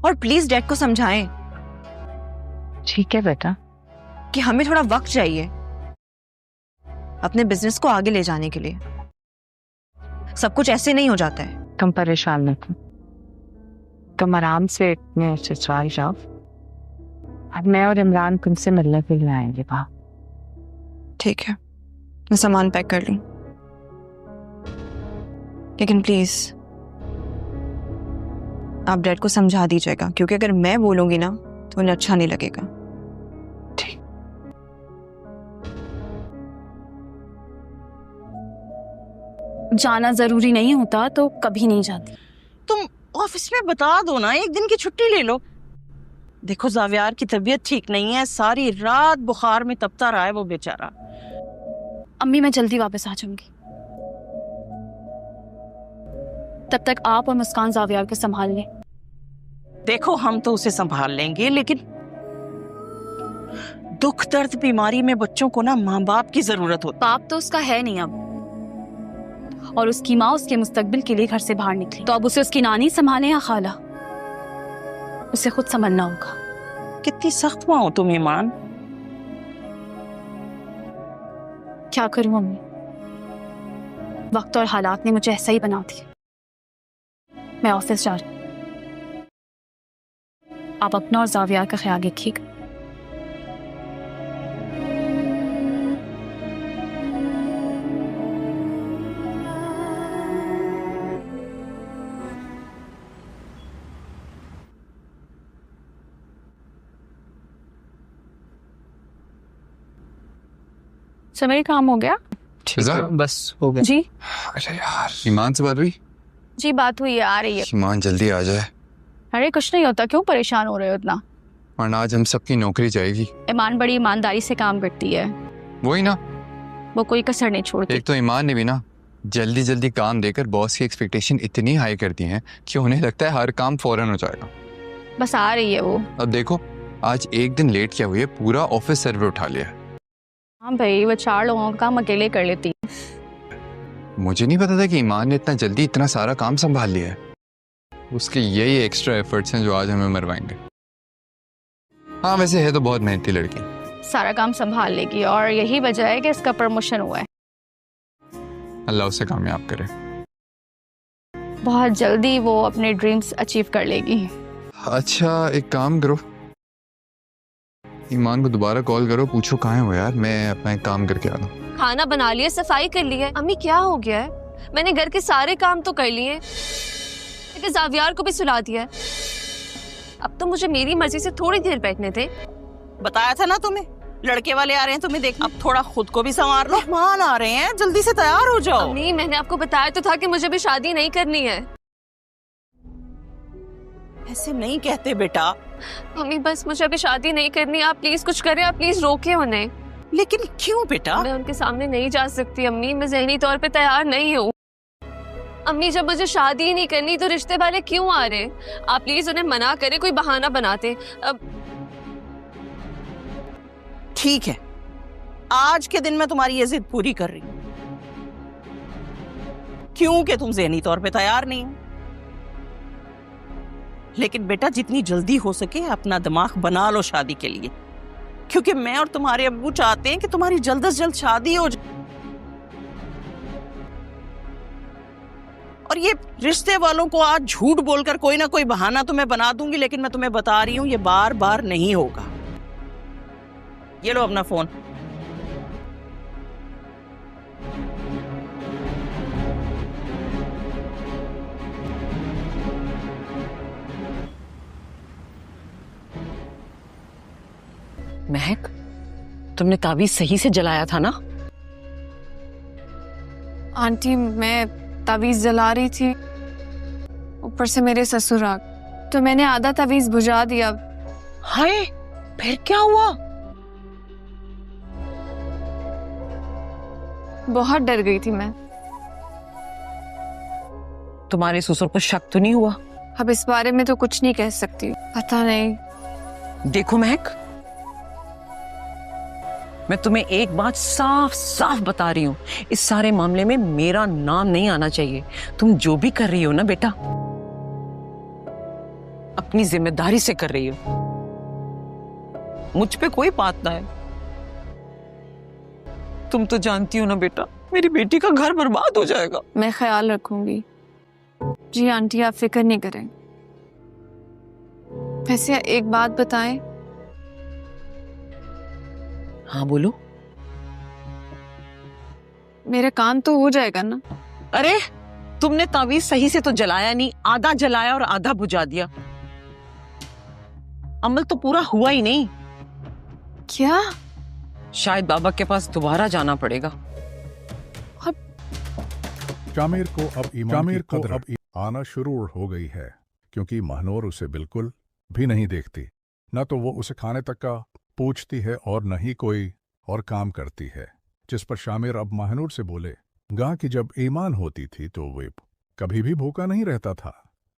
اور please dead کو سمجھائیں ٹھیک ہے بیٹا. کہ ہمیں تھوڑا وقت چاہیے اپنے بزنس کو آگے لے جانے کے لیے. سب کچھ ایسے نہیں ہو جاتا ہے. تم پریشان نہ تم، تم آرام سے اپنے سسرال جاؤ. اب میں اور عمران تم سے ملنے کے لیے آئیں گے باہر. ٹھیک ہے، میں سامان پیک کر لوں، لیکن پلیز آپ ڈیڈ کو سمجھا دیجیے گا، کیونکہ اگر میں بولوں گی نا تو انہیں اچھا نہیں لگے گا. ٹھیک. جانا ضروری نہیں ہوتا تو کبھی نہیں جاتی. تم آفس میں بتا دو نا، ایک دن کی چھٹی لے لو. دیکھو زاویار کی طبیعت ٹھیک نہیں ہے، ساری رات بخار میں تپتا رہا ہے وہ بیچارہ. امی میں جلدی واپس آ جاؤں گی، تب تک آپ اور مسکان زاویار کو سنبھال لیں. دیکھو ہم تو اسے سنبھال لیں گے، لیکن دکھ درد بیماری میں بچوں کو نا ماں باپ کی ضرورت ہوتی. باپ تو اس کا ہے نہیں اب، اور اس کی ماں اس کے مستقبل کے لیے گھر سے باہر نکلی، تو اب اسے اس کی نانی سنبھالے یا خالہ، اسے خود سنبھلنا ہوگا. کتنی سخت ماں ہو تم ایمان. کیا کروں امی، وقت اور حالات نے مجھے ایسا ہی بنا دیا. میں آفس جا رہی ہوں، آپ اپنا اور زاویار کا خیال رکھیے گا. سمیرا کام ہو گیا؟ بس ہو گیا. جی ارے یار ایمان سے بات ہوئی؟ جی بات ہوئی ہے، آ رہی ہے. ایمان جلدی آ جائے. ارے کچھ نہیں ہوتا، کیوں پریشان ہو رہے ہو اتنا؟ ورنہ آج ہم سب کی نوکری جائے گی. ایمان بڑی ایمانداری سے کام کرتی ہے، وہی نا، وہ کوئی کسر نہیں چھوڑتی. ایک تو ایمان نے بھی نا جلدی جلدی کام دے کر باس کی ایکسپیکٹیشن اتنی ہائی کر دی ہیں کہ انہیں لگتا ہے ہر کام فوراً ہو جائے گا. بس آ رہی ہے وہ. اب دیکھو آج ایک دن لیٹ کیا ہوئی ہے، پورا آفس سروے اٹھا لیا. ہاں بھائی، وہ 4 لوگوں کا کام اکیلے کر لیتی. مجھے نہیں پتا تھا کہ ایمان نے اتنا جلدی اتنا سارا کام سنبھال لیا ہے. اس کے یہی ایکسٹرا ایفرٹس ہیں جو آج ہمیں مروائیں گے. ہاں ویسے ہے تو بہت محنتی لڑکی. سارا کام سنبھال لے گی، اور یہی وجہ ہے کہ اس کا پروموشن ہوا ہے. اللہ اسے کامیاب کرے. بہت جلدی وہ اپنے ڈریمز اچیو کر لے گی. اچھا ایک کام کرو، ایمان کو دوبارہ کال کرو، پوچھو کہاں ہو یار، میں اپنا ایک کام کر کے آتا ہوں. کھانا بنا لیے، صفائی کر لی ہے. امی کیا ہو گیا ہے؟ میں نے گھر کے سارے کام تو کر لیے، لیکن زاویار کو بھی سلا دیا ہے. اب تو مجھے میری مرضی سے تھوڑی دیر بیٹھنے تھے. بتایا تھا نا تمہیں، لڑکے والے آ رہے ہیں تمہیں دیکھ. اب تھوڑا خود کو بھی سنوار لو، مہمان آ رہے ہیں، جلدی سے تیار ہو جاؤ. امی میں نے آپ کو بتایا تو تھا کہ مجھے بھی شادی نہیں کرنی ہے. ایسے نہیں کہتے بیٹا. امی بس مجھے ابھی شادی نہیں کرنی، آپ پلیز کچھ کریں، آپ پلیز روکیں انہیں. لیکن کیوں بیٹا؟ میں ان کے سامنے نہیں جا سکتی امی، میں ذہنی طور پہ تیار نہیں ہوں. امی جب مجھے شادی ہی نہیں کرنی تو رشتے والے کیوں آ رہے؟ آپ پلیز انہیں منع کریں، کوئی بہانہ بناتے. اب ٹھیک ہے، آج کے دن میں تمہاری یہ ضد پوری کر رہی ہوں، کیونکہ تم ذہنی طور پہ تیار نہیں ہو. لیکن بیٹا جتنی جلدی ہو سکے اپنا دماغ بنا لو شادی کے لیے، کیونکہ میں اور تمہارے ابو چاہتے ہیں کہ تمہاری جلد از جلد شادی ہو جائے. اور یہ رشتے والوں کو آج جھوٹ بول کر کوئی نہ کوئی بہانہ تمہیں بنا دوں گی، لیکن میں تمہیں بتا رہی ہوں یہ بار بار نہیں ہوگا. یہ لو اپنا فون. مہک، تم نے تعویذ صحیح سے جلایا تھا نا؟ آنٹی میں تعویذ جلا رہی تھی، اوپر سے میرے سسر آ گئے تو میں نے آدھا تعویذ بجھا دیا. ہائے، پھر کیا ہوا؟ بہت ڈر گئی تھی میں. تمہارے سسر کو شک تو نہیں ہوا؟ اب اس بارے میں تو کچھ نہیں کہہ سکتی، پتہ نہیں. دیکھو مہک، میں تمہیں ایک بات صاف صاف بتا رہی ہوں، اس سارے معاملے میں میرا نام نہیں آنا چاہیے. تم جو بھی کر رہی ہو نا بیٹا، اب अपनी जिम्मेदारी से कर रही हो, मुझ पे कोई बात ना है। तुम तो जानती हो ना बेटा, मेरी बेटी का घर बर्बाद हो जाएगा। मैं ख्याल रखूंगी। जी आंटी, आप फिक्र नहीं करें। वैसे एक बात बताएं, हाँ बोलो। मेरा काम तो हो जाएगा ना? अरे तुमने तावीज सही से तो जलाया नहीं, आधा जलाया और आधा बुझा दिया। अमल तो पूरा हुआ ही नहीं। क्या? शायद बाबा के पास दोबारा जाना पड़ेगा। शामिर को अब आना शुरू हो गई है, क्योंकि महनूर उसे बिल्कुल भी नहीं देखती। न तो वो उसे खाने तक का पूछती है और न ही कोई और काम करती है। जिस पर शामिर अब महनूर से बोले गा कि जब ईमान होती थी तो वे कभी भी भूखा नहीं रहता था।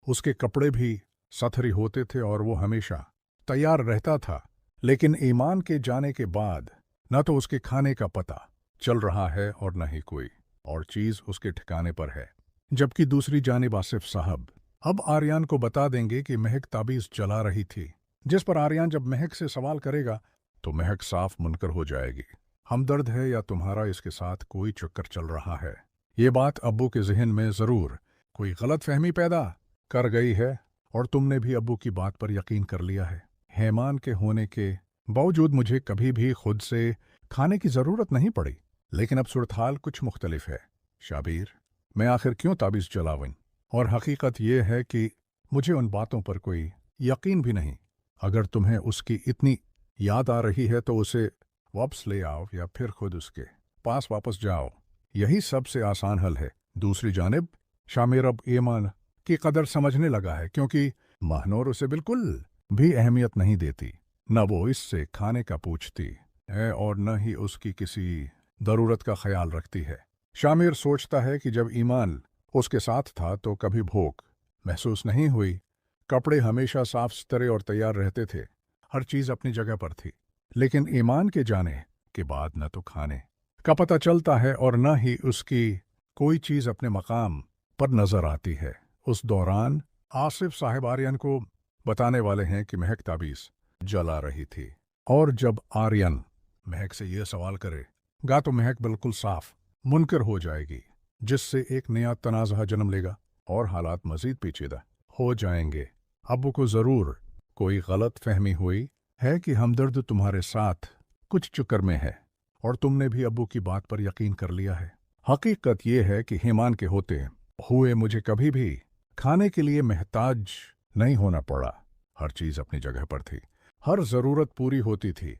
उसके कपड़े भी सथरी होते थे और वो हमेशा तैयार रहता था। लेकिन ईमान के जाने के बाद न तो उसके खाने का पता चल रहा है और न ही कोई और चीज उसके ठिकाने पर है। जबकि दूसरी जानिब आसिफ साहब अब आर्यन को बता देंगे कि महक ताबीज जला रही थी, जिस पर आर्यन जब महक से सवाल करेगा तो महक साफ मुनकर हो जाएगी। हमदर्द है या तुम्हारा इसके साथ कोई चक्कर चल रहा है? ये बात अब्बू के जहन में जरूर कोई गलत फहमी पैदा कर गई है और तुमने भी अब्बू की बात पर यकीन कर लिया है। हेमान के होने के बावजूद मुझे कभी भी खुद से खाने की जरूरत नहीं पड़ी, लेकिन अब सूरत हाल कुछ मुख्तलिफ है। शाबीर, मैं आखिर क्यों ताबीज जलाऊं? और हकीकत यह है कि मुझे उन बातों पर कोई यकीन भी नहीं। अगर तुम्हें उसकी इतनी याद आ रही है तो उसे वापस ले आओ या फिर खुद उसके पास वापस जाओ। यही सबसे आसान हल है। दूसरी जानिब शामिर अब ईमान की कदर समझने लगा है, क्योंकि महनूर उसे बिल्कुल भी अहमियत नहीं देती। न वो इससे खाने का पूछती है और न ही उसकी किसी ज़रूरत का ख्याल रखती है। शामिर सोचता है कि जब ईमान उसके साथ था तो कभी भूख महसूस नहीं हुई। कपड़े हमेशा साफ सुथरे और तैयार रहते थे, हर चीज़ अपनी जगह पर थी। लेकिन ईमान के जाने के बाद न तो खाने का पता चलता है और न ही उसकी कोई चीज़ अपने मकाम पर नजर आती है। उस दौरान आसिफ साहब आर्यन को बताने वाले हैं कि महक ताबीज जला रही थी, और जब आर्यन महक से यह सवाल करेगा तो महक बिल्कुल साफ मुनकर हो जाएगी, जिससे एक नया तनाज़ा जन्म लेगा और हालात मजीद पेचीदा हो जाएंगे। अब्बू को ज़रूर कोई गलत फहमी हुई है कि हमदर्द तुम्हारे साथ कुछ चक्कर में है और तुमने भी अब्बू की बात पर यकीन कर लिया है। हकीकत यह है कि हेमान के होते हुए मुझे कभी भी खाने के लिए महताज नहीं होना पड़ा। हर चीज़ अपनी जगह पर थी, हर ज़रूरत पूरी होती थी।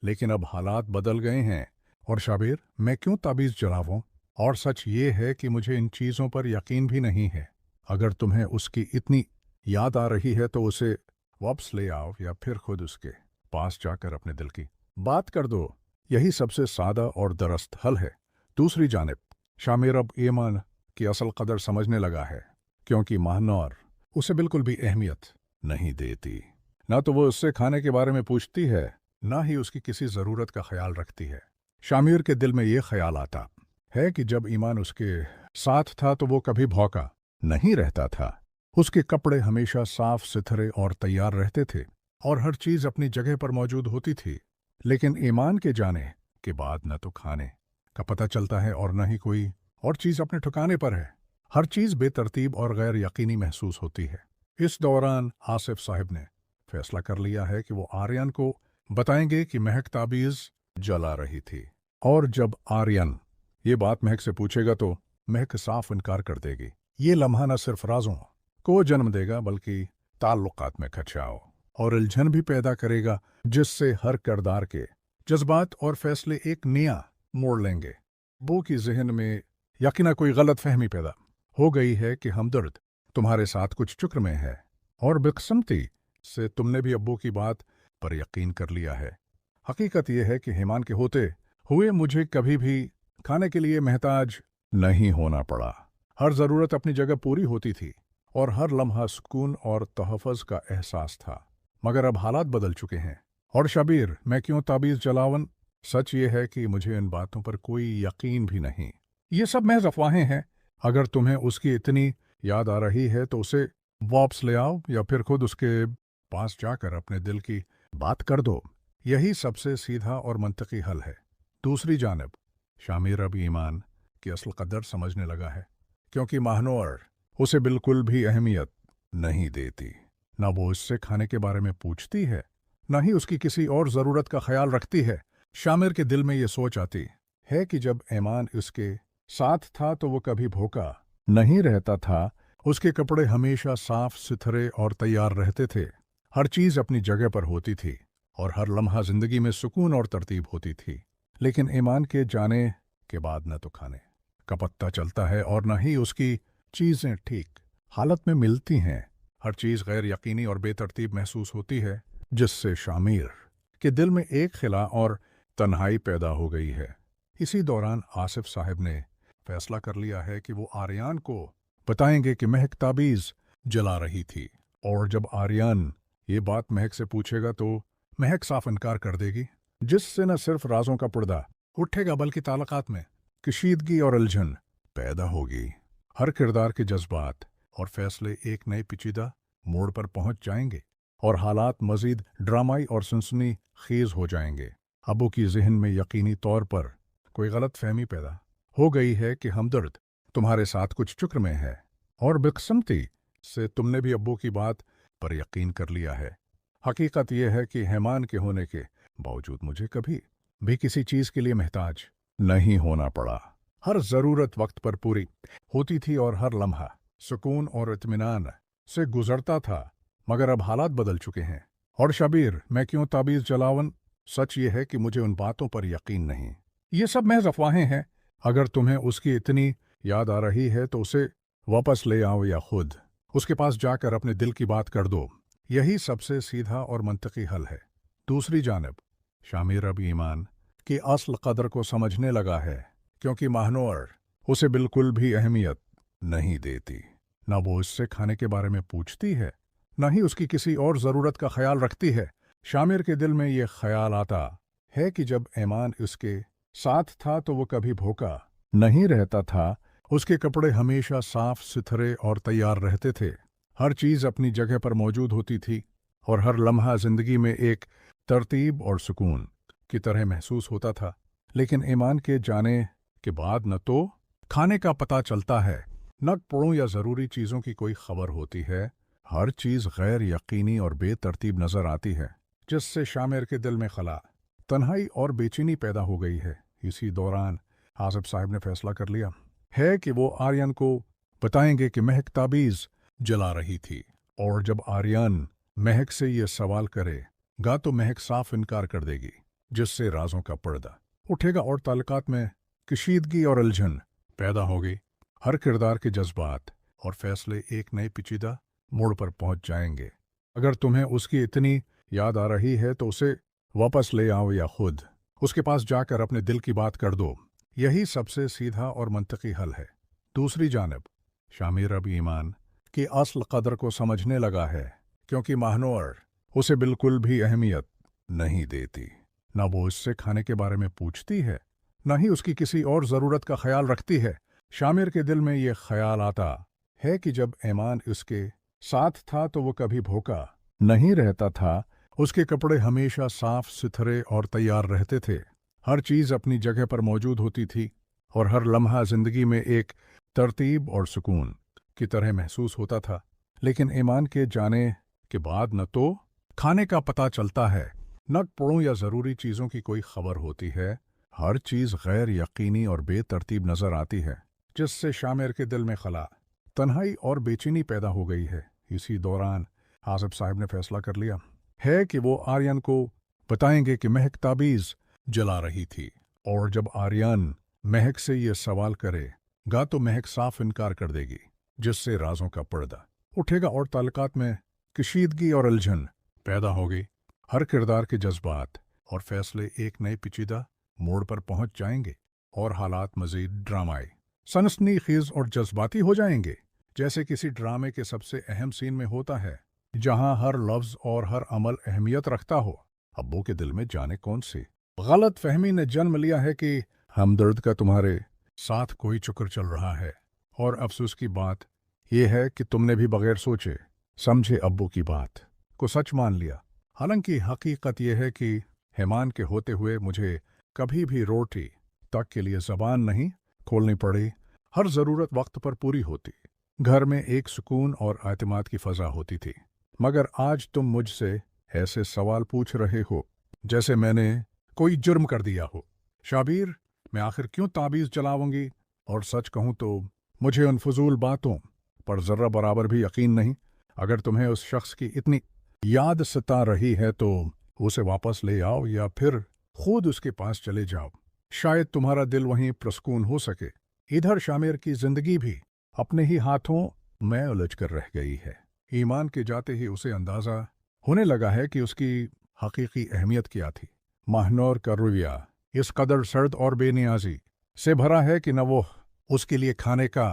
लेकिन अब हालात बदल गए हैं और शाबिर, मैं क्यों ताबीज़ जलाऊं? और सच ये है कि मुझे इन चीज़ों पर यकीन भी नहीं है। अगर तुम्हें उसकी इतनी याद आ रही है तो उसे वापस ले आओ या फिर खुद उसके पास जाकर अपने दिल की बात कर दो। यही सबसे सादा और दरस्त हल है। दूसरी जानिब शामिर अब ईमान की असल कदर समझने लगा है, क्योंकि महनूर उसे बिल्कुल भी अहमियत नहीं देती। न तो वो उससे खाने के बारे में पूछती है, न ही उसकी किसी ज़रूरत का ख्याल रखती है। शामिर के दिल में ये ख्याल आता है कि जब ईमान उसके साथ था तो वो कभी भौंका नहीं रहता था। उसके कपड़े हमेशा साफ सुथरे और तैयार रहते थे और हर चीज़ अपनी जगह पर मौजूद होती थी। लेकिन ईमान के जाने के बाद न तो खाने का पता चलता है और न ही कोई और चीज़ अपने ठिकाने पर है। हर चीज़ बेतरतीब और गैर यकीनी महसूस होती है। इस दौरान आसिफ साहब ने फैसला कर लिया है कि वो आर्यन को बताएंगे कि महक ताबीज़ जला रही थी, और जब आर्यन ये बात महक से पूछेगा तो महक साफ इनकार कर देगी। ये लम्हा न सिर्फ राजों को जन्म देगा बल्कि ताल्लुकात में खचाव और उलझन भी पैदा करेगा, जिससे हर किरदार के जज्बात और फैसले एक नया मोड़ लेंगे। बो की जहन में यकीना कोई गलत फहमी पैदा हो गई है कि हमदर्द तुम्हारे साथ कुछ चक्र में है, और बेकसमती से तुमने भी अब्बू की बात पर यकीन कर लिया है। हकीकत यह है कि हेमान के होते हुए मुझे कभी भी खाने के लिए महताज नहीं होना पड़ा। हर ज़रूरत अपनी जगह पूरी होती थी और हर लम्हा सुकून और तहफ़्फ़ुज़ का एहसास था। मगर अब हालात बदल चुके हैं। और शबीर, मैं क्यों ताबीज़ जलावन? सच ये है कि मुझे इन बातों पर कोई यकीन भी नहीं। ये सब महज़ अफ़वाहें हैं। अगर तुम्हें उसकी इतनी याद आ रही है तो उसे वापस ले आओ या फिर खुद उसके पास जाकर अपने दिल की बात कर दो। यही सबसे सीधा और मंतकी हल है। दूसरी जानिब शामिर अब ईमान की असल कदर समझने लगा है, क्योंकि महानूर उसे बिल्कुल भी अहमियत नहीं देती। न वो इससे खाने के बारे में पूछती है, न ही उसकी किसी और ज़रूरत का ख्याल रखती है। शामिर के दिल में ये सोच आती है कि जब ईमान उसके साथ था तो वो कभी भूखा नहीं रहता था। उसके कपड़े हमेशा साफ सुथरे और तैयार रहते थे। हर चीज़ अपनी जगह पर होती थी और हर लम्हा जिंदगी में सुकून और तरतीब होती थी। लेकिन ईमान के जाने के बाद न तो खाने का पत्ता चलता है और न ही उसकी चीज़ें ठीक हालत में मिलती हैं। हर चीज़ गैर यकीनी और बेतरतीब महसूस होती है, जिससे शामिर के दिल में एक खिला और तन्हाई पैदा हो गई है। इसी दौरान आसिफ साहब ने फैसला कर लिया है कि वो आर्यन को बताएंगे कि महक ताबीज़ जला रही थी, और जब आर्यन ये बात महक से पूछेगा तो महक साफ इनकार कर देगी, जिससे न सिर्फ राजों का पर्दा उठेगा बल्कि ताल्लुकात में कशीदगी और उलझन पैदा होगी। हर किरदार के जज्बात और फैसले एक नए पेचीदा मोड़ पर पहुंच जाएंगे और हालात मजीद ड्रामाई और सनसनी खेज हो जाएंगे। अबू की जहन में यकीनी तौर पर कोई गलत फहमी पैदा हो गई है कि हमदर्द तुम्हारे साथ कुछ चुक्र में है, और बदकिस्मती से तुमने भी अब्बू की बात पर यकीन कर लिया है। हकीकत यह है कि हैमान के होने के बावजूद मुझे कभी भी किसी चीज़ के लिए महताज नहीं होना पड़ा। हर ज़रूरत वक्त पर पूरी होती थी और हर लम्हा सुकून और इत्मीनान से गुजरता था। मगर अब हालात बदल चुके हैं, और शबीर मैं क्यों ताबीज़ जलावन, सच ये है कि मुझे उन बातों पर यकीन नहीं। ये सब महज अफवाहें हैं। अगर तुम्हें उसकी इतनी याद आ रही है तो उसे वापस ले आओ या खुद उसके पास जाकर अपने दिल की बात कर दो। यही सबसे सीधा और मंतकी हल है। दूसरी जानिब शामिर अब ईमान की असल कदर को समझने लगा है, क्योंकि महानूर उसे बिल्कुल भी अहमियत नहीं देती। न वो इससे खाने के बारे में पूछती है, न ही उसकी किसी और ज़रूरत का ख्याल रखती है। शामिर के दिल में ये ख्याल आता है कि जब ईमान उसके साथ था तो वो कभी भूखा नहीं रहता था। उसके कपड़े हमेशा साफ सुथरे और तैयार रहते थे। हर चीज़ अपनी जगह पर मौजूद होती थी और हर लम्हा जिंदगी में एक तरतीब और सुकून की तरह महसूस होता था। लेकिन ईमान के जाने के बाद न तो खाने का पता चलता है, न कपड़ों या ज़रूरी चीज़ों की कोई खबर होती है। हर चीज़ गैर यकीनी और बेतरतीब नज़र आती है, जिससे शामिर के दिल में खला, तन्हाई और बेचैनी पैदा हो गई है। इसी दौरान आसिफ साहब ने फैसला कर लिया है कि वो आर्यन को बताएंगे कि महक ताबीज़ जला रही थी, और जब आर्यन महक से ये सवाल करेगा तो महक साफ इनकार कर देगी, जिससे राजों का पर्दा उठेगा और ताल्लुकात में कशीदगी और उलझन पैदा होगी। हर किरदार के जज्बात और फैसले एक नए पेचीदा मोड़ पर पहुंच जाएंगे। अगर तुम्हें उसकी इतनी याद आ रही है तो उसे वापस ले आओ या खुद उसके पास जाकर अपने दिल की बात कर दो। यही सबसे सीधा और मंतकी हल है। दूसरी जानिब शामिर अब ईमान की असल कदर को समझने लगा है, क्योंकि महानूर उसे बिल्कुल भी अहमियत नहीं देती। न वो इससे खाने के बारे में पूछती है, न ही उसकी किसी और ज़रूरत का ख्याल रखती है। शामिर के दिल में ये ख्याल आता है कि जब ईमान उसके साथ था तो वो कभी भूखा नहीं रहता था। उसके कपड़े हमेशा साफ सुथरे और तैयार रहते थे। हर चीज़ अपनी जगह पर मौजूद होती थी और हर लम्हा जिंदगी में एक तरतीब और सुकून की तरह महसूस होता था। लेकिन ईमान के जाने के बाद न तो खाने का पता चलता है, न कपड़ों या ज़रूरी चीज़ों की कोई खबर होती है। हर चीज़ गैर यकीनी और बेतरतीब नज़र आती है, जिससे शामिर के दिल में खला, तन्हाई और बेचैनी पैदा हो गई है। इसी दौरान आसिफ साहब ने फैसला कर लिया है कि वो आर्यन को बताएंगे कि महक ताबीज़ जला रही थी, और जब आर्यन महक से ये सवाल करेगा तो महक साफ इनकार कर देगी, जिससे राजों का पर्दा उठेगा और ताल्लुकात में कशीदगी और उलझन पैदा होगी। हर किरदार के जज्बात और फैसले एक नए पेचीदा मोड़ पर पहुंच जाएंगे और हालात मजीद ड्रामाई, सनसनीखेज और जज्बाती हो जाएंगे, जैसे किसी ड्रामे के सबसे अहम सीन में होता है, जहां हर लफ्ज़ और हर अमल अहमियत रखता हो। अब्बू के दिल में जाने कौन सी गलत फहमी ने जन्म लिया है कि हमदर्द का तुम्हारे साथ कोई चक्कर चल रहा है, और अफसोस की बात ये है कि तुमने भी बगैर सोचे समझे अब्बू की बात को सच मान लिया। हालांकि हकीकत यह है कि हेमान के होते हुए मुझे कभी भी रोटी तक के लिए ज़बान नहीं खोलनी पड़ी। हर ज़रूरत वक्त पर पूरी होती। घर में एक सुकून और एतमाद की फ़ज़ा होती थी। मगर आज तुम मुझसे ऐसे सवाल पूछ रहे हो जैसे मैंने कोई जुर्म कर दिया हो। शाबीर, मैं आखिर क्यों ताबीज़ जलाऊंगी? और सच कहूं तो मुझे उन फजूल बातों पर ज़र्रा बराबर भी यकीन नहीं। अगर तुम्हें उस शख्स की इतनी याद सता रही है तो उसे वापस ले आओ या फिर खुद उसके पास चले जाओ। शायद तुम्हारा दिल वहीं प्रसकून हो सके। इधर शामिर की जिंदगी भी अपने ही हाथों में उलझ कर रह गई है। ईमान के जाते ही उसे अंदाज़ा होने लगा है कि उसकी हकीकी अहमियत क्या थी। महनूर का रवैया इस कदर सर्द और बेनियाजी से भरा है कि न वो उसके लिए खाने का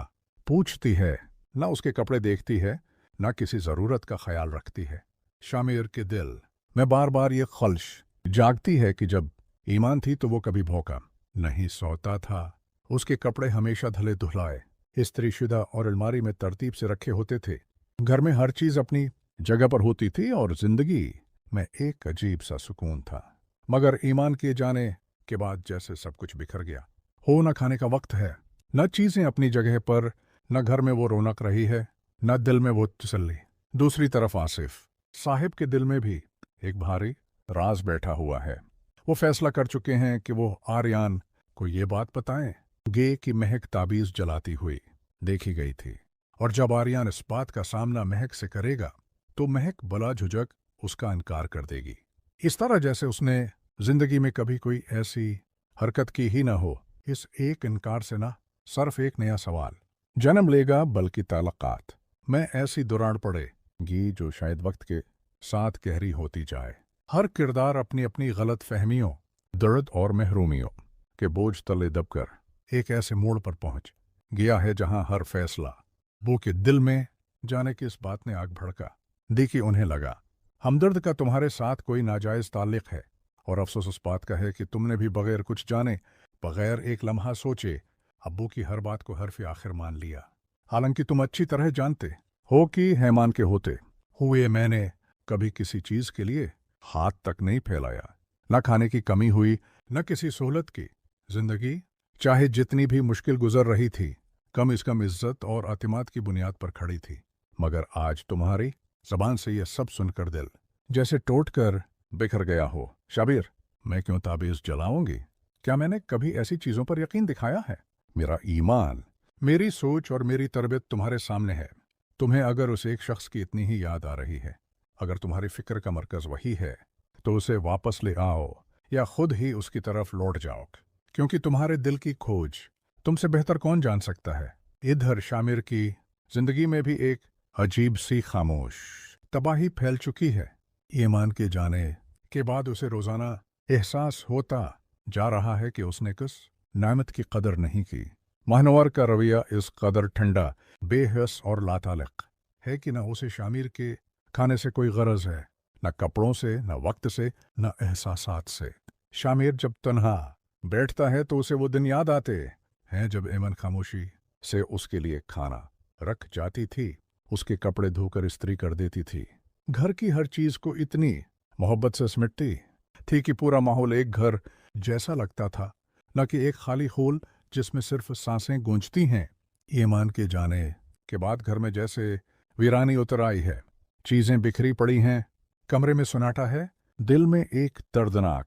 पूछती है, न उसके कपड़े देखती है, न किसी ज़रूरत का ख्याल रखती है। शामिर के दिल में बार बार ये ख्वाहिश जागती है कि जब ईमान थी तो वो कभी भूखा नहीं सोता था। उसके कपड़े हमेशा धुले धुलाए, इस्त्रीशुदा और अलमारी में तरतीब से रखे होते थे। घर में हर चीज़ अपनी जगह पर होती थी और जिंदगी में एक अजीब सा सुकून था। मगर ईमान के जाने के बाद जैसे सब कुछ बिखर गया हो। न खाने का वक्त है, न चीज़ें अपनी जगह पर, न घर में वो रौनक रही है, न दिल में वो तसल्ली। दूसरी तरफ आसिफ साहिब के दिल में भी एक भारी राज बैठा हुआ है। वो फैसला कर चुके हैं कि वो आर्यान को ये बात बताएं गे कि महक ताबीज़ जलाती हुई देखी गई थी, और जब आर्यान इस बात का सामना महक से करेगा तो महक बला झुझक उसका इनकार कर देगी। इस तरह जैसे उसने जिंदगी में कभी कोई ऐसी हरकत की ही न हो। इस एक इनकार से न सिर्फ एक नया सवाल जन्म लेगा बल्कि ताल्लुकात में ऐसी दौरान पड़ेगी जो शायद वक्त के साथ गहरी होती जाए। हर किरदार अपनी अपनी गलत फहमियों, दर्द और महरूमियों के बोझ तले दबकर एक ऐसे मोड़ पर पहुंच गया है जहां हर फैसला वो के दिल में जाने की इस बात ने आग भड़का दी कि उन्हें लगा हमदर्द का तुम्हारे साथ कोई नाजायज ताल्लुक है, और अफसोस उस बात का है कि तुमने भी बगैर कुछ जाने, बगैर एक लम्हा सोचे अब्बू की हर बात को हरफ आखिर मान लिया। हालांकि तुम अच्छी तरह जानते हो कि हेमान के होते हुए मैंने कभी किसी चीज़ के लिए हाथ तक नहीं फैलाया। न खाने की कमी हुई, न किसी सहूलत की। जिंदगी चाहे जितनी भी मुश्किल गुजर रही थी, कम से कम इज्जत और एतमाद की बुनियाद पर खड़ी थी। मगर आज तुम्हारी ज़बान से यह सब सुनकर दिल जैसे टूट कर बिखर गया हो। शाबिर, मैं क्यों ताबीज़ जलाऊंगी? क्या मैंने कभी ऐसी चीज़ों पर यकीन दिखाया है? मेरा ईमान, मेरी सोच और मेरी तरबियत तुम्हारे सामने है। तुम्हें अगर उस एक शख्स की इतनी ही याद आ रही है, अगर तुम्हारी फिक्र का मरकज़ वही है, तो उसे वापस ले आओ या खुद ही उसकी तरफ लौट जाओ, क्योंकि तुम्हारे दिल की खोज तुमसे बेहतर कौन जान सकता है। इधर शामिर की जिंदगी में भी एक अजीब सी खामोश तबाही फैल चुकी है। ईमान के जाने के बाद उसे रोज़ाना एहसास होता जा रहा है कि उसने किस नेमत की कदर नहीं की। महनूर का रवैया इस कदर ठंडा, बेहस और लाताल्लुक़ है कि न उसे शामिर के खाने से कोई गरज है, न कपड़ों से, न वक्त से, न एहसासात से। शामिर जब तन्हा बैठता है तो उसे वो दिन याद आते हैं जब ऐमन खामोशी से उसके लिए खाना रख जाती थी, उसके कपड़े धोकर इस्त्री कर देती थी, घर की हर चीज़ को इतनी मोहब्बत से समेटती थी कि पूरा माहौल एक घर जैसा लगता था, न कि एक खाली होल जिसमें सिर्फ सांसें गूंजती हैं। ईमान के जाने के बाद घर में जैसे वीरानी उतर आई है। चीज़ें बिखरी पड़ी हैं, कमरे में सुनाटा है, दिल में एक दर्दनाक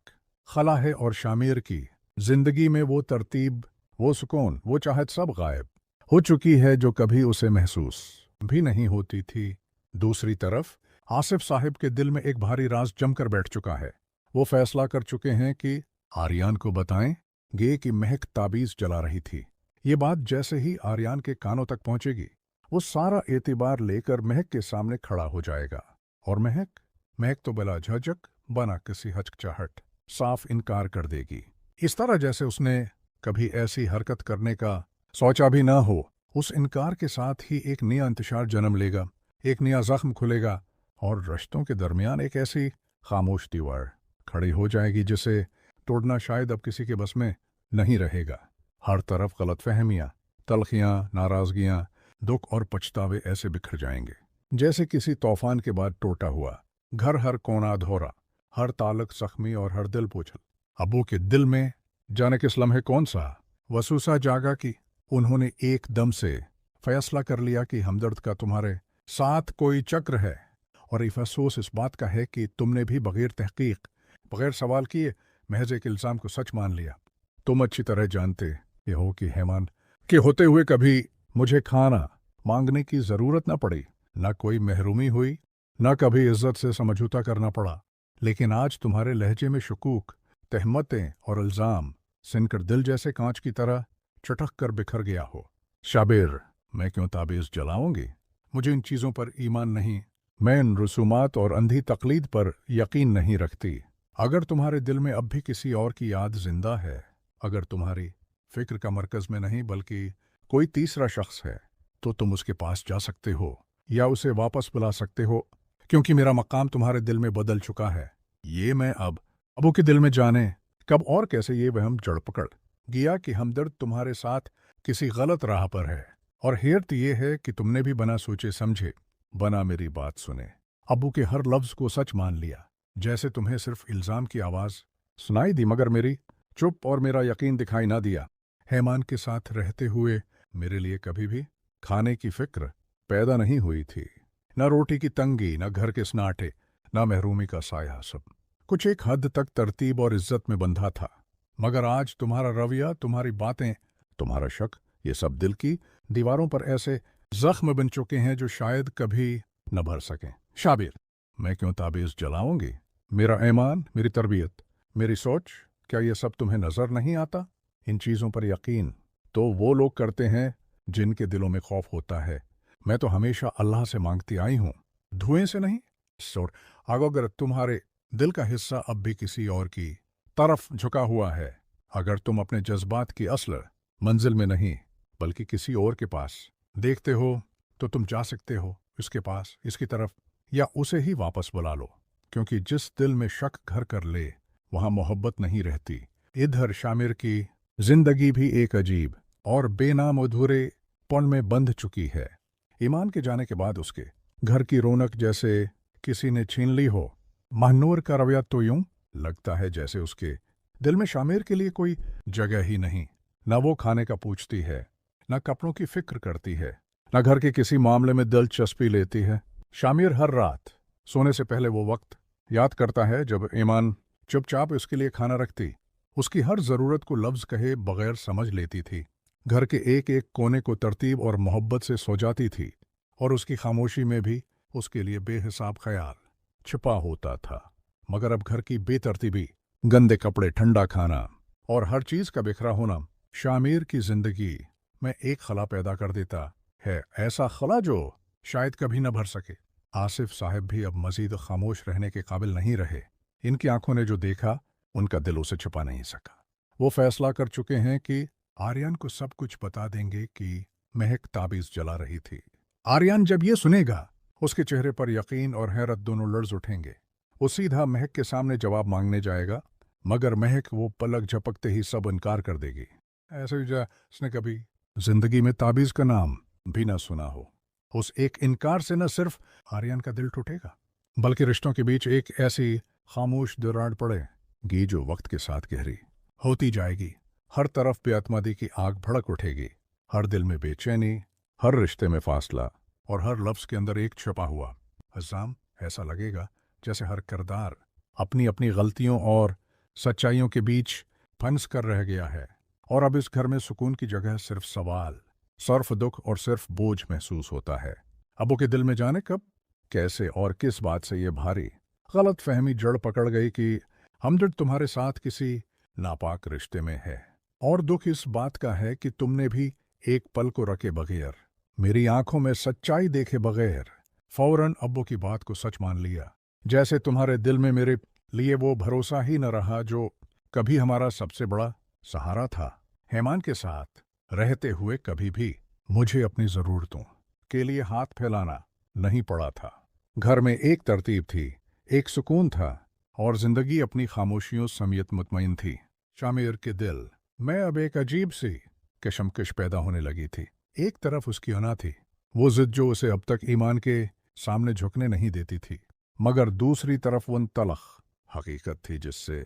खला है, और शामिर की जिंदगी में वो तरतीब, वो सुकून, वो चाहत सब गायब हो चुकी है जो कभी उसे महसूस भी नहीं होती थी। दूसरी तरफ आसिफ साहिब के दिल में एक भारी राज जमकर बैठ चुका है। वो फैसला कर चुके हैं कि आर्यान को बताएंगे कि महक ताबीज़ जला रही थी। ये बात जैसे ही आर्यान के कानों तक पहुंचेगी, वो सारा एतबार लेकर महक के सामने खड़ा हो जाएगा, और महक तो बिला झिझक बना किसी हचकचाहट साफ इनकार कर देगी। इस तरह जैसे उसने कभी ऐसी हरकत करने का सोचा भी ना हो। उस इनकार के साथ ही एक नया इंतशार जन्म लेगा, एक नया जख्म खुलेगा, और रिश्तों के दरमियान एक ऐसी खामोश दीवार खड़ी हो जाएगी जिसे तोड़ना शायद अब किसी के बस में नहीं रहेगा। हर तरफ गलतफहमियाँ, तलखियाँ, नाराज़गियाँ दुख और पछतावे ऐसे बिखर जाएंगे जैसे किसी तूफान के बाद टूटा हुआ घर, हर कोना अधूरा, हर ताल्लुक जख्मी और हर दिल बोझल। अबू के दिल में जाने किस लम्हे कौन सा वसूसा जागा कि उन्होंने एकदम से फैसला कर लिया कि हमदर्द का तुम्हारे साथ कोई चक्र है, और अफसोस इस बात का है कि तुमने भी बगैर तहकीक, बगैर सवाल किए महज एक इल्ज़ाम को सच मान लिया। तुम अच्छी तरह जानते ये हो कि हैमान के होते हुए कभी मुझे खाना मांगने की ज़रूरत न पड़ी, न कोई महरूमी हुई, न कभी इज्जत से समझौता करना पड़ा। लेकिन आज तुम्हारे लहजे में शकूक, तहमतें और इल्ज़ाम सिनकर दिल जैसे कांच की तरह चटक कर बिखर गया हो। शाबिर, मैं क्यों ताबीज़ जलाऊंगी? मुझे इन चीज़ों पर ईमान नहीं, मैं इन रसूमात और अंधी तकलीद पर यकीन नहीं रखती। अगर तुम्हारे दिल में अब भी किसी और की याद जिंदा है, अगर तुम्हारी फिक्र का मरकज़ में नहीं बल्कि कोई तीसरा शख्स है, तो तुम उसके पास जा सकते हो या उसे वापस बुला सकते हो, क्योंकि मेरा मकाम तुम्हारे दिल में बदल चुका है। ये मैं अब अबू के दिल में जाने कब और कैसे ये वहम जड़ पकड़ गया कि हमदर्द तुम्हारे साथ किसी गलत राह पर है, और हैरत ये है कि तुमने भी बना सोचे समझे, बना मेरी बात सुने, अबू के हर लफ्ज़ को सच मान लिया। जैसे तुम्हें सिर्फ इल्ज़ाम की आवाज़ सुनाई दी मगर मेरी चुप और मेरा यकीन दिखाई ना दिया। हैमान के साथ रहते हुए मेरे लिए कभी भी खाने की फिक्र पैदा नहीं हुई थी, न रोटी की तंगी, न घर के सन्नाटे, न महरूमी का साया। सब कुछ एक हद तक तरतीब और इज्जत में बंधा था, मगर आज तुम्हारा रवैया, तुम्हारी बातें, तुम्हारा शक, ये सब दिल की दीवारों पर ऐसे जख्म बन चुके हैं जो शायद कभी न भर सकें। शाबिर, मैं क्यों ताबीज़ जलाऊंगी? मेरा ईमान, मेरी तरबियत, मेरी सोच, क्या ये सब तुम्हें नजर नहीं आता? इन चीज़ों पर यकीन तो वो लोग करते हैं जिनके दिलों में खौफ होता है। मैं तो हमेशा अल्लाह से मांगती आई हूँ, धुएं से नहीं। और अगर तुम्हारे दिल का हिस्सा अब भी किसी और की तरफ झुका हुआ है, अगर तुम अपने जज्बात की असल मंजिल में नहीं बल्कि किसी और के पास देखते हो, तो तुम जा सकते हो इसके पास, इसकी तरफ, या उसे ही वापस बुला लो, क्योंकि जिस दिल में शक घर कर ले वहां मोहब्बत नहीं रहती। इधर शामिर की जिंदगी भी एक अजीब और बेनाम अधूरे पन में बंध चुकी है। ईमान के जाने के बाद उसके घर की रौनक जैसे किसी ने छीन ली हो। महनूर का रवैया तो यूं लगता है जैसे उसके दिल में शामिर के लिए कोई जगह ही नहीं। न वो खाने का पूछती है, न कपड़ों की फिक्र करती है, न घर के किसी मामले में दिलचस्पी लेती है। शामिर हर रात सोने से पहले वो वक्त याद करता है जब ईमान चुपचाप उसके लिए खाना रखती, उसकी हर ज़रूरत को लफ्ज़ कहे बगैर समझ लेती थी, घर के एक एक कोने को तरतीब और मोहब्बत से सो जाती थी, और उसकी खामोशी में भी उसके लिए बेहिसाब ख्याल छिपा होता था। मगर अब घर की बेतरतीबी, गंदे कपड़े, ठंडा खाना और हर चीज़ का बिखरा होना शामिर की जिंदगी में एक खला पैदा कर देता है, ऐसा खला जो शायद कभी न भर सके। आसिफ साहब भी अब मजीद खामोश रहने के काबिल नहीं रहे। इनकी आंखों ने जो देखा उनका दिल उसे छुपा नहीं सका। वो फैसला कर चुके हैं कि आर्यन को सब कुछ बता देंगे कि महक ताबीज़ जला रही थी। आर्यन जब ये सुनेगा, उसके चेहरे पर यकीन और हैरत दोनों लर्ज उठेंगे। वो सीधा महक के सामने जवाब मांगने जाएगा, मगर महक वो पलक झपकते ही सब इनकार कर देगी, ऐसे जिसने कभी जिंदगी में ताबीज़ का नाम भी न सुना हो। उस एक इनकार से न सिर्फ आर्यन का दिल टूटेगा, बल्कि रिश्तों के बीच एक ऐसी खामोश दरार पड़ेगी जो वक्त के साथ गहरी होती जाएगी। हर तरफ बेअतमादी की आग भड़क उठेगी, हर दिल में बेचैनी, हर रिश्ते में फासला, और हर लफ्ज़ के अंदर एक छुपा हुआ अज़ाम। ऐसा लगेगा जैसे हर किरदार अपनी अपनी गलतियों और सच्चाइयों के बीच फंस कर रह गया है, और अब इस घर में सुकून की जगह सिर्फ सवाल, सिर्फ दुख और सिर्फ बोझ महसूस होता है। अबू के दिल में जाने कब, कैसे और किस बात से ये भारी गलत फहमी जड़ पकड़ गई कि हमदर्द तुम्हारे साथ किसी नापाक रिश्ते में है, और दुख इस बात का है कि तुमने भी एक पल को रखे बगैर, मेरी आंखों में सच्चाई देखे बगैर, फौरन अब्बू की बात को सच मान लिया। जैसे तुम्हारे दिल में मेरे लिए वो भरोसा ही न रहा जो कभी हमारा सबसे बड़ा सहारा था। हैमान के साथ रहते हुए कभी भी मुझे अपनी ज़रूरतों के लिए हाथ फैलाना नहीं पड़ा था। घर में एक तरतीब थी, एक सुकून था, और जिंदगी अपनी खामोशियों समेत मुतमईन थी। शामिर के दिल में अब एक अजीब सी कशमकश पैदा होने लगी थी। एक तरफ उसकी अना थी वो जिद जो उसे अब तक ईमान के सामने झुकने नहीं देती थी, मगर दूसरी तरफ वो तलख हकीकत थी जिससे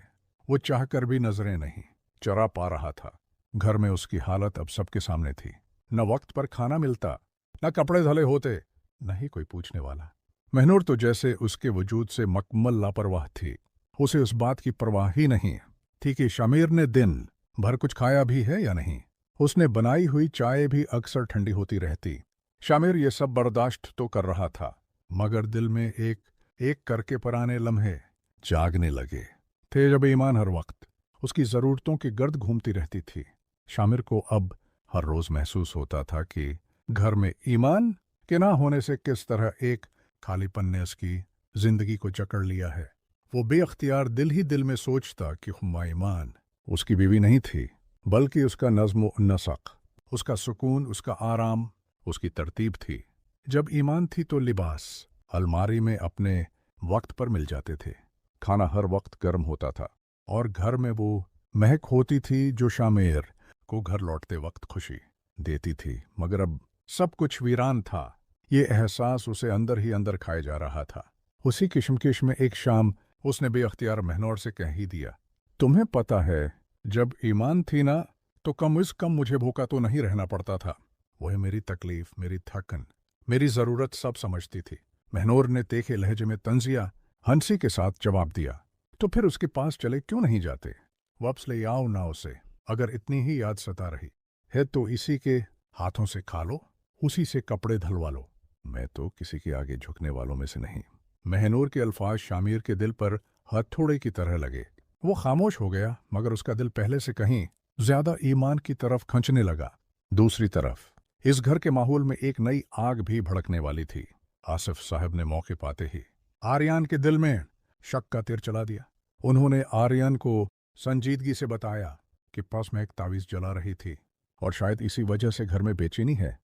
वो चाहकर भी नजरें नहीं चरा पा रहा था। घर में उसकी हालत अब सबके सामने थी। न वक्त पर खाना मिलता, न कपड़े धले होते, न ही कोई पूछने वाला। महनूर तो जैसे उसके वजूद से मकम्मल लापरवाह थी। उसे उस बात की परवाह ही नहीं थी कि शामिर ने दिन भर कुछ खाया भी है या नहीं। उसने बनाई हुई चाय भी अक्सर ठंडी होती रहती। शामिर ये सब बर्दाश्त तो कर रहा था, मगर दिल में एक एक करके पुराने लम्हे जागने लगे थे जब ईमान हर वक्त उसकी ज़रूरतों की गर्द घूमती रहती थी। शामिर को अब हर रोज़ महसूस होता था कि घर में ईमान के ना होने से किस तरह एक खालीपन ने उसकी जिंदगी को जकड़ लिया है। वो बेअख्तियार दिल ही दिल में सोचता कि हुम्मा ईमान उसकी बीवी नहीं थी, बल्कि उसका नज़्म व नसक, उसका सुकून, उसका आराम, उसकी तरतीब थी। जब ईमान थी तो लिबास अलमारी में अपने वक्त पर मिल जाते थे, खाना हर वक्त गर्म होता था, और घर में वो महक होती थी जो शामिर को घर लौटते वक्त खुशी देती थी। मगर अब सब कुछ वीरान था। ये एहसास उसे अंदर ही अंदर खाए जा रहा था। उसी किशमकिश में एक शाम उसने बेअख्तियार महनूर से कह ही दिया, तुम्हें पता है जब ईमान थी ना तो कम से कम मुझे भूखा तो नहीं रहना पड़ता था। वह मेरी तकलीफ, मेरी थकन, मेरी ज़रूरत सब समझती थी। महनूर ने तीखे लहजे में तंजिया हंसी के साथ जवाब दिया, तो फिर उसके पास चले क्यों नहीं जाते? वापस ले आओ ना उसे। अगर इतनी ही याद सता रही है तो इसी के हाथों से खा लो, उसी से कपड़े धलवा लो। मैं तो किसी के आगे झुकने वालों में से नहीं। महनूर के अल्फाज शामिर के दिल पर हथौड़े की तरह लगे। वो खामोश हो गया, मगर उसका दिल पहले से कहीं ज्यादा ईमान की तरफ खंचने लगा। दूसरी तरफ इस घर के माहौल में एक नई आग भी भड़कने वाली थी। आसिफ साहब ने मौके पाते ही आर्यन के दिल में शक का तीर चला दिया। उन्होंने आर्यन को संजीदगी से बताया कि पास में एक तावीज़ जला रही थी और शायद इसी वजह से घर में बेचैनी है।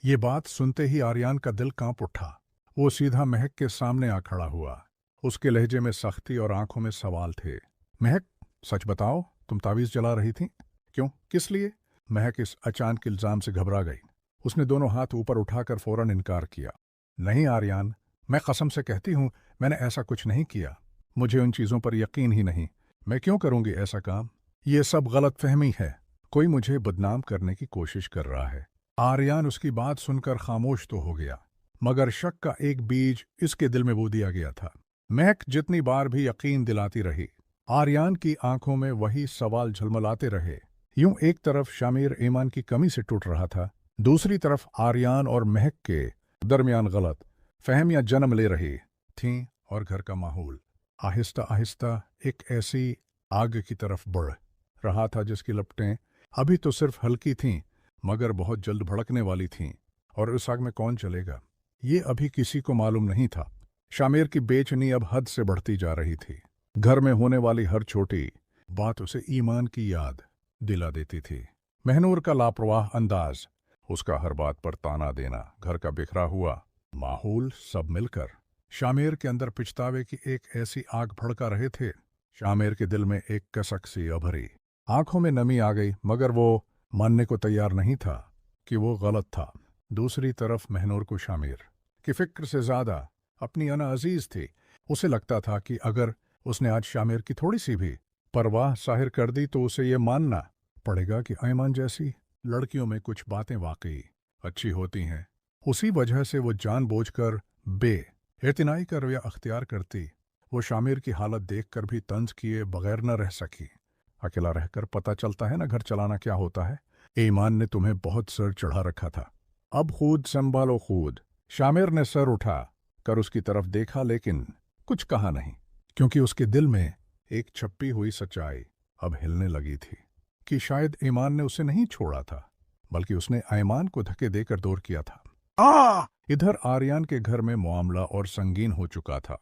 ये बात सुनते ही आर्यन का दिल कांप उठा। वो सीधा महक के सामने आ खड़ा हुआ। उसके लहजे में सख्ती और आंखों में सवाल थे। महक, सच बताओ, तुम तावीज़ जला रही थी? क्यों, किस लिए? महक इस अचानक इल्जाम से घबरा गई। उसने दोनों हाथ ऊपर उठाकर फौरन इनकार किया। नहीं आर्यन, मैं कसम से कहती हूं, मैंने ऐसा कुछ नहीं किया। मुझे उन चीज़ों पर यकीन ही नहीं। मैं क्यों करूंगी ऐसा काम? ये सब गलत फहमी है। कोई मुझे बदनाम करने की कोशिश कर रहा है। आर्यन उसकी बात सुनकर खामोश तो हो गया, मगर शक का एक बीज इसके दिल में बो दिया गया था। महक जितनी बार भी यकीन दिलाती रही, आर्यन की आंखों में वही सवाल झलमलाते रहे। यूं एक तरफ शामिर ईमान की कमी से टूट रहा था, दूसरी तरफ आर्यन और महक के दरमियान गलत फहमियां जन्म ले रही थीं, और घर का माहौल आहिस्ता आहिस्ता एक ऐसी आग की तरफ बढ़ रहा था जिसकी लपटें अभी तो सिर्फ हल्की थीं, मगर बहुत जल्द भड़कने वाली थीं। और उस आग में कौन चलेगा, ये अभी किसी को मालूम नहीं था। शामिर की बेचैनी अब हद से बढ़ती जा रही थी। घर में होने वाली हर छोटी बात उसे ईमान की याद दिला देती थी। महनूर का लापरवाह अंदाज, उसका हर बात पर ताना देना, घर का बिखरा हुआ माहौल, सब मिलकर शामिर के अंदर पिछतावे की एक ऐसी आग भड़का रहे थे। शामिर के दिल में एक कसक सी अभरी, आंखों में नमी आ गई, मगर वो मानने को तैयार नहीं था कि वो गलत था। दूसरी तरफ महनूर को शामिर की फिक्र से ज्यादा अपनी अना अजीज थी। उसे लगता था कि अगर उसने आज शामिर की थोड़ी सी भी परवाह जाहिर कर दी तो उसे ये मानना पड़ेगा कि ऐमान जैसी लड़कियों में कुछ बातें वाकई अच्छी होती हैं। उसी वजह से वो जानबूझकर बे-इत्नाई का रवैया अख्तियार करती। वो शामिर की हालत देखकर भी तंज किए बगैर न रह सकी। अकेला रहकर पता चलता है ना घर चलाना क्या होता है। ईमान ने तुम्हें बहुत सर चढ़ा रखा था, अब खुद संभालो खुद। शामिर ने सर उठा कर उसकी तरफ देखा, लेकिन कुछ कहा नहीं, क्योंकि उसके दिल में एक छपी हुई सच्चाई अब हिलने लगी थी कि शायद ईमान ने उसे नहीं छोड़ा था, बल्कि उसने ऐमान को धक्के देकर दूर किया था। इधर आर्यन के घर में मामला और संगीन हो चुका था।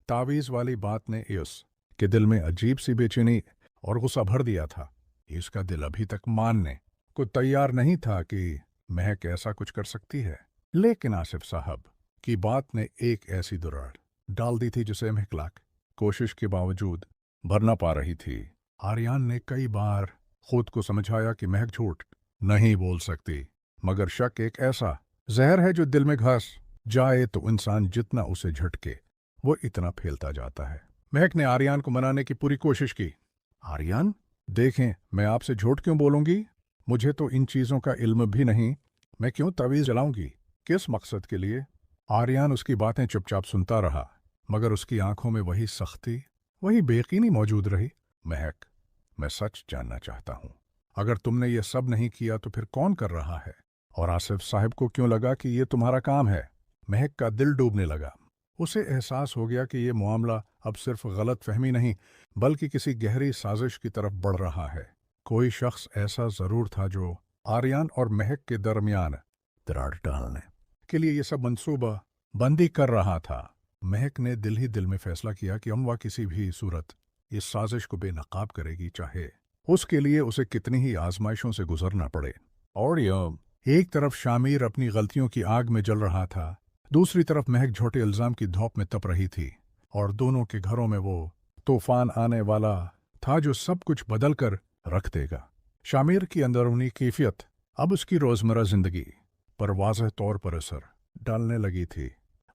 तावीज़ वाली बात ने इस के दिल में अजीब सी बेचैनी और गुस्सा भर दिया था। इसका दिल अभी तक मानने को तैयार नहीं था कि महक ऐसा कुछ कर सकती है, लेकिन आसिफ साहब की बात ने एक ऐसी दरार डाल दी थी जिसे महक लाख कोशिश के बावजूद भर न पा रही थी। आर्यन ने कई बार खुद को समझाया कि महक झूठ नहीं बोल सकती, मगर शक एक ऐसा जहर है जो दिल में घास जाए तो इंसान जितना उसे झटके वो इतना फैलता जाता है। महक ने आर्यान को मनाने की पूरी कोशिश की। आर्यान, देखें, मैं आपसे झूठ क्यों बोलूंगी? मुझे तो इन चीजों का इल्म भी नहीं। मैं क्यों तवीज जलाऊंगी? किस मकसद के लिए? आर्यान उसकी बातें चुपचाप सुनता रहा, मगर उसकी आंखों में वही सख्ती, वही बेयकीनी मौजूद रही। महक, मैं सच जानना चाहता हूं। अगर तुमने ये सब नहीं किया तो फिर कौन कर रहा है? और आसिफ साहब को क्यों लगा कि ये तुम्हारा काम है? महक का दिल डूबने लगा। उसे एहसास हो गया कि ये मामला अब सिर्फ गलत फहमी नहीं बल्कि किसी गहरी साजिश की तरफ बढ़ रहा है। कोई शख्स ऐसा जरूर था जो आर्यान और महक के दरमियान दरार डालने के लिए ये सब मंसूबा बंदी कर रहा था। महक ने दिल ही दिल में फैसला किया कि अमवा किसी भी सूरत इस साजिश को बेनकाब करेगी, चाहे उसके लिए उसे कितनी ही आजमाइशों से गुजरना पड़े। और एक तरफ शामिर अपनी गलतियों की आग में जल रहा था, दूसरी तरफ महक झूठे इल्जाम की धौप में तप रही थी। और दोनों के घरों में वो तूफान आने वाला था जो सब कुछ बदल कर रख देगा। शामिर की अंदरूनी कैफियत अब उसकी रोजमर्रा जिंदगी पर वाज़ह तौर पर असर डालने लगी थी।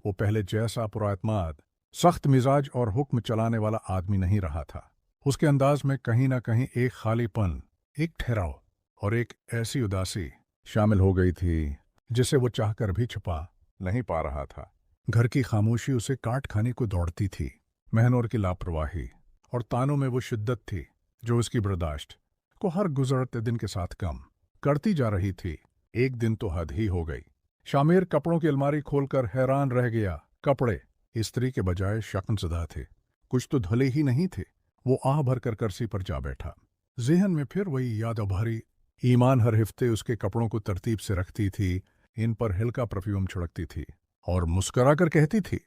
वो पहले जैसा पुराएतमाद, सख्त मिजाज और हुक्म चलाने वाला आदमी नहीं रहा था। उसके अंदाज में कहीं ना कहीं एक खालीपन, एक ठहराव और एक ऐसी उदासी शामिल हो गई थी जिसे वो चाहकर भी छुपा नहीं पा रहा था। घर की खामोशी उसे काट खाने को दौड़ती थी। महनूर की लापरवाही और तानों में वो शिद्दत थी जो उसकी बर्दाश्त को हर गुजरते दिन के साथ कम करती जा रही थी। एक दिन तो हद ही हो गई। शामिर कपड़ों की अलमारी खोलकर हैरान रह गया। कपड़े इस्त्री के बजाय शक्नज़दा थे, कुछ तो धुले ही नहीं थे। वो आह भरकर कुर्सी पर जा बैठा। ज़हन में फिर वही याद भरी ईमान हर हफ्ते उसके कपड़ों को तरतीब से रखती थी, इन पर हल्का परफ्यूम छिड़कती थी और मुस्करा कर कहती थी,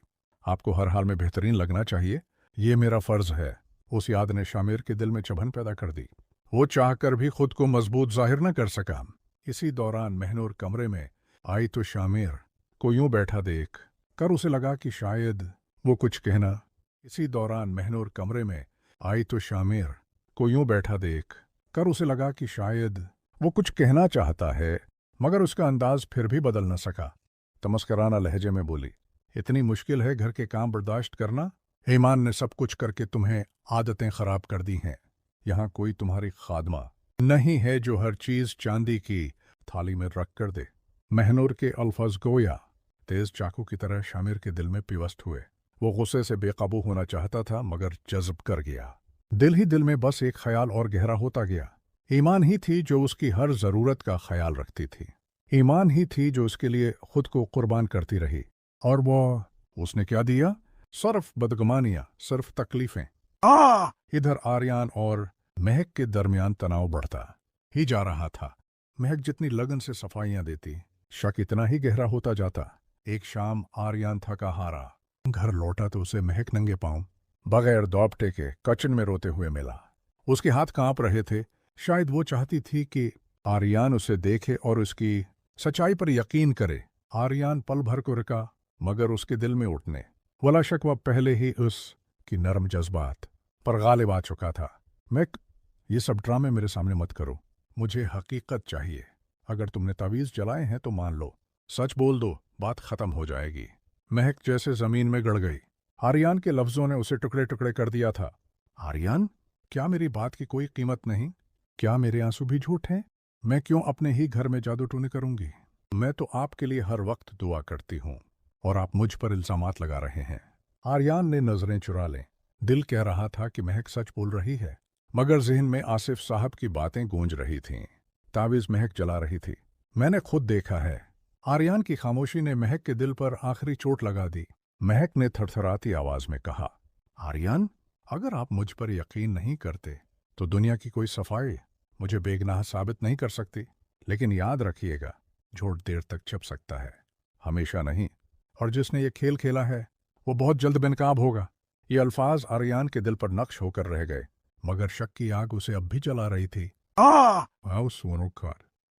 आपको हर हाल में बेहतरीन लगना चाहिए, ये मेरा फर्ज है। उस याद ने शामिर के दिल में चुभन पैदा कर दी। वो चाहकर भी खुद को मजबूत जाहिर न कर सका। इसी दौरान महनूर कमरे में आई तो शामिर को यूं बैठा देख कर उसे लगा कि शायद वो कुछ कहना इसी दौरान महनूर कमरे में आई तो शामिर को यूं बैठा देख कर उसे लगा कि शायद वो कुछ कहना चाहता है, मगर उसका अंदाज फिर भी बदल न सका। तमस्कराना लहजे में बोली, इतनी मुश्किल है घर के काम बर्दाश्त करना? ईमान ने सब कुछ करके तुम्हें आदतें खराब कर दी हैं। यहाँ कोई तुम्हारी खादमा नहीं है जो हर चीज चांदी की थाली में रख कर दे। महनूर के अल्फाज गोया तेज चाकू की तरह शामिर के दिल में पिवस्त हुए। वो गुस्से से बेकाबू होना चाहता था मगर जज्ब कर गया। दिल ही दिल में बस एक ख्याल और गहरा होता गया। ईमान ही थी जो उसकी हर जरूरत का ख्याल रखती थी। ईमान ही थी जो उसके लिए खुद को कुर्बान करती रही। और वो उसने क्या दिया? सिर्फ बदगुमानियां, सिर्फ तकलीफें। इधर आर्यान और महक के दरमियान तनाव बढ़ता ही जा रहा था। महक जितनी लगन से सफाइयां देती, शक इतना ही गहरा होता जाता। एक शाम आर्यान थका हारा घर लौटा तो उसे महक नंगे पांव बगैर दौपटे के किचन में रोते हुए मिला। उसके हाथ कांप रहे थे। शायद वो चाहती थी कि आर्यान उसे देखे और उसकी सच्चाई पर यकीन करे। आर्यान पल भर को रुका, मगर उसके दिल में उठने वाला शक वह पहले ही उसकी नरम जज्बात पर गालिब आ चुका था। मैं ये सब ड्रामे मेरे सामने मत करो, मुझे हकीकत चाहिए। अगर तुमने तावीज़ जलाए हैं तो मान लो, सच बोल दो, बात खत्म हो जाएगी। महक जैसे जमीन में गड़ गई। आर्यान के लफ्जों ने उसे टुकड़े टुकड़े कर दिया था। आर्यान, क्या मेरी बात की कोई कीमत नहीं? क्या मेरे आंसू भी झूठ हैं? मैं क्यों अपने ही घर में जादू टूने करूंगी? मैं तो आपके लिए हर वक्त दुआ करती हूं और आप मुझ पर इल्जामात लगा रहे हैं। आर्यान ने नजरें चुरा लें। दिल कह रहा था कि महक सच बोल रही है, मगर ज़हन में आसिफ साहब की बातें गूंज रही थीं। तावीज़ महक जला रही थी। मैंने खुद देखा है। आर्यान की खामोशी ने महक के दिल पर आखिरी चोट लगा दी। महक ने थरथराती आवाज में कहा, आर्यान, अगर आप मुझ पर यकीन नहीं करते तो दुनिया की कोई सफाई मुझे बेगनाह साबित नहीं कर सकती। लेकिन याद रखिएगा, झूठ देर तक छिप सकता है, हमेशा नहीं। और जिसने ये खेल खेला है वो बहुत जल्द बेनकाब होगा। ये अल्फाज आर्यान के दिल पर नक्श होकर रह गए, मगर शक की आग उसे अब भी जला रही थी।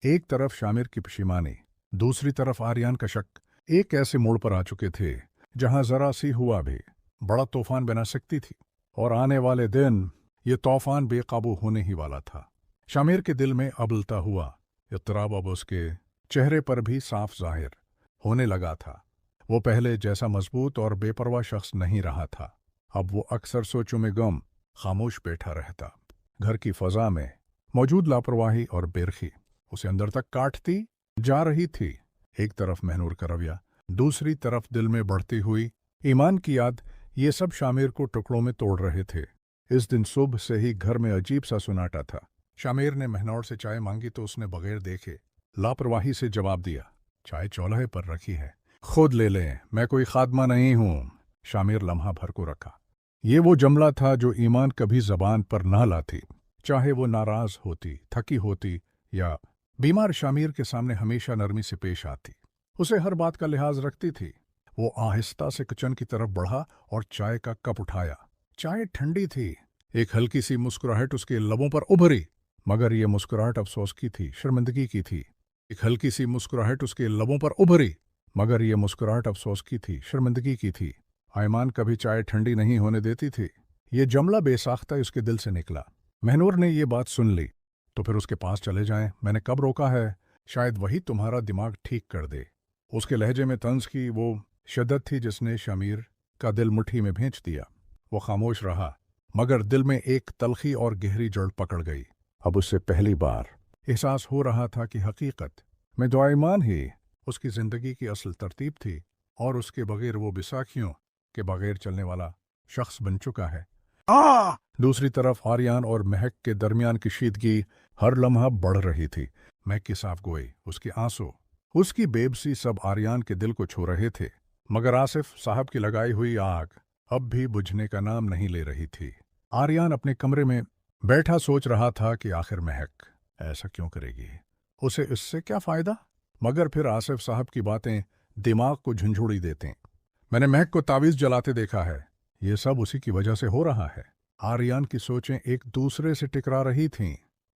एक तरफ शामिर की पशिमानी, दूसरी तरफ आर्यान का शक एक ऐसे मोड़ पर आ चुके थे जहां जरा सी हुआ भी बड़ा तूफान बना सकती थी। और आने वाले दिन ये तूफान बेकाबू होने ही वाला था। शामिर के दिल में अबलता हुआ इत्तराब अब उसके चेहरे पर भी साफ जाहिर होने लगा था। वो पहले जैसा मजबूत और बेपरवाह शख्स नहीं रहा था। अब वो अक्सर सोचों में गम खामोश बैठा रहता। घर की फजा में मौजूद लापरवाही और बेरखी उसे अंदर तक काटती जा रही थी। एक तरफ महनूर का रवैया, दूसरी तरफ दिल में बढ़ती हुई ईमान की याद, ये सब शामिर को टुकड़ों में तोड़ रहे थे। इस दिन सुबह से ही घर में अजीब सा सुनाटा था। शामिर ने महनौर से चाय मांगी तो उसने बगैर देखे लापरवाही से जवाब दिया, चाय चौल्हे पर रखी है, खुद ले लें, मैं कोई खादमा नहीं हूं। शामिर लम्हा भर को रखा। ये वो जुमला था जो ईमान कभी जबान पर ना लाती। चाहे वो नाराज होती, थकी होती या बीमार, शामिर के सामने हमेशा नरमी से पेश आती। उसे हर बात का लिहाज रखती थी। वो आहिस्ता से किचन की तरफ बढ़ा और चाय का कप उठाया। चाय ठंडी थी। एक हल्की सी मुस्कुराहट उसके लबों पर उभरी, मगर ये मुस्कुराहट अफसोस की थी, शर्मिंदगी की थी। एक हल्की सी मुस्कुराहट उसके लबों पर उभरी, मगर ये मुस्कुराहट अफसोस की थी, शर्मिंदगी की थी। आयमान कभी चाय ठंडी नहीं होने देती थी। ये जुमला बेसाख्ता उसके दिल से निकला। महनूर ने ये बात सुन ली। तो फिर उसके पास चले जाएं, मैंने कब रोका है, शायद वही तुम्हारा दिमाग ठीक कर दे। उसके लहजे में तंज की वो शिद्दत थी जिसने शामिर का दिल मुट्ठी में भेज दिया। वो खामोश रहा, मगर दिल में एक तलखी और गहरी जड़ पकड़ गई। अब उससे पहली बार एहसास हो रहा था कि हकीकत में दुआईमान ही उसकी जिंदगी की असल तरतीब थी और उसके बगैर वो बिसाखियों के बगैर चलने वाला शख्स बन चुका है। दूसरी तरफ आर्यान और महक के दरमियान कशीदगी हर लम्हा बढ़ रही थी। महक की साफ गोई, उसके आंसू, उसकी बेबसी सब आर्यान के दिल को छू रहे थे। मगर आसिफ साहब की लगाई हुई आग अब भी बुझने का नाम नहीं ले रही थी। आर्यान अपने कमरे में बैठा सोच रहा था कि आखिर महक ऐसा क्यों करेगी, उसे इससे क्या फायदा। मगर फिर आसिफ साहब की बातें दिमाग को झंझोड़ी देते। मैंने महक को तावीज़ जलाते देखा है, ये सब उसी की वजह से हो रहा है। आर्यान की सोचें एक दूसरे से टकरा रही थीं।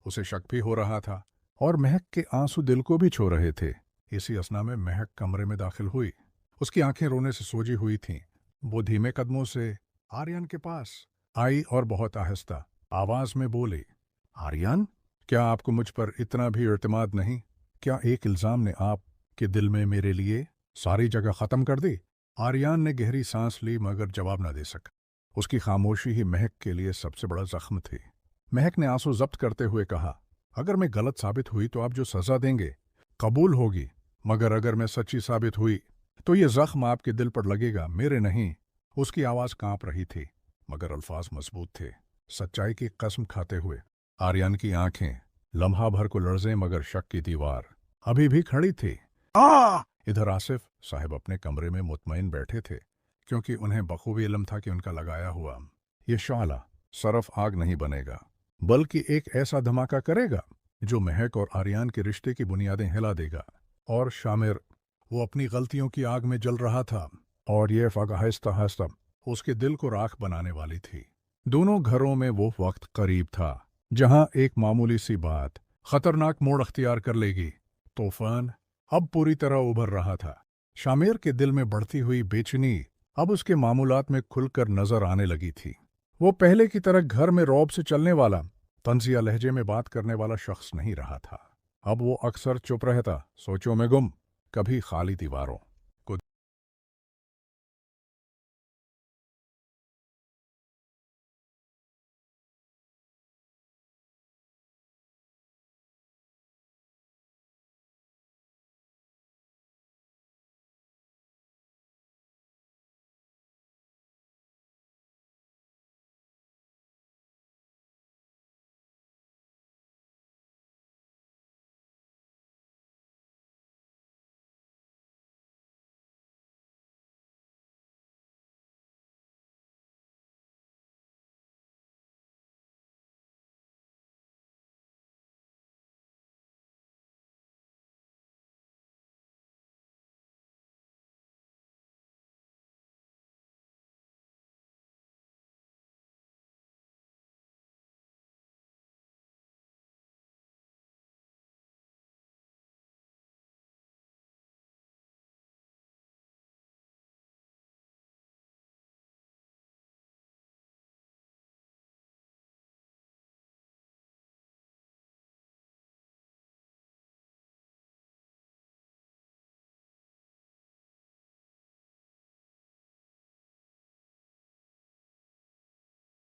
उसे शक भी हो रहा था और महक के आंसू दिल को भी छू रहे थे। इसी असना में महक कमरे में दाखिल हुई। उसकी आंखें रोने से सोजी हुई थीं। वो धीमे कदमों से आर्यन के पास आई और बहुत आहिस्ता आवाज में बोली, आर्यन, क्या आपको मुझ पर इतना भी इत्मीनान नहीं? क्या एक इल्जाम ने आपके दिल में मेरे लिए सारी जगह खत्म कर दी? आर्यन ने गहरी सांस ली मगर जवाब न दे सका। उसकी खामोशी ही महक के लिए सबसे बड़ा जख्म थी। महक ने आंसू जब्त करते हुए कहा, अगर मैं गलत साबित हुई तो आप जो सजा देंगे कबूल होगी, मगर अगर मैं सच्ची साबित हुई तो ये जख्म आपके दिल पर लगेगा, मेरे नहीं। उसकी आवाज कांप रही थी मगर अल्फाज मजबूत थे। सच्चाई की कसम खाते हुए आर्यन की आंखें लम्हा भर को लर्जे मगर शक की दीवार अभी भी खड़ी थी। इधर आसिफ साहब अपने कमरे में मुतमईन बैठे थे, क्योंकि उन्हें बखूबी इल्म था कि उनका लगाया हुआ ये शाला सरफ आग नहीं बनेगा, बल्कि एक ऐसा धमाका करेगा जो महक और आर्यन के रिश्ते की बुनियादें हिला देगा। और शामिर, वो अपनी गलतियों की आग में जल रहा था और ये फग आहिस्ता आहिस्ता उसके दिल को राख बनाने वाली थी। दोनों घरों में वो वक्त करीब था जहां एक मामूली सी बात खतरनाक मोड़ अख्तियार कर लेगी। तूफान अब पूरी तरह उभर रहा था। शामिर के दिल में बढ़ती हुई बेचैनी अब उसके मामूलात में खुलकर नजर आने लगी थी। वो पहले की तरह घर में रौब से चलने वाला, तंजिया लहजे में बात करने वाला शख्स नहीं रहा था। अब वो अक्सर चुप रहता, सोचों में गुम, कभी खाली दीवारों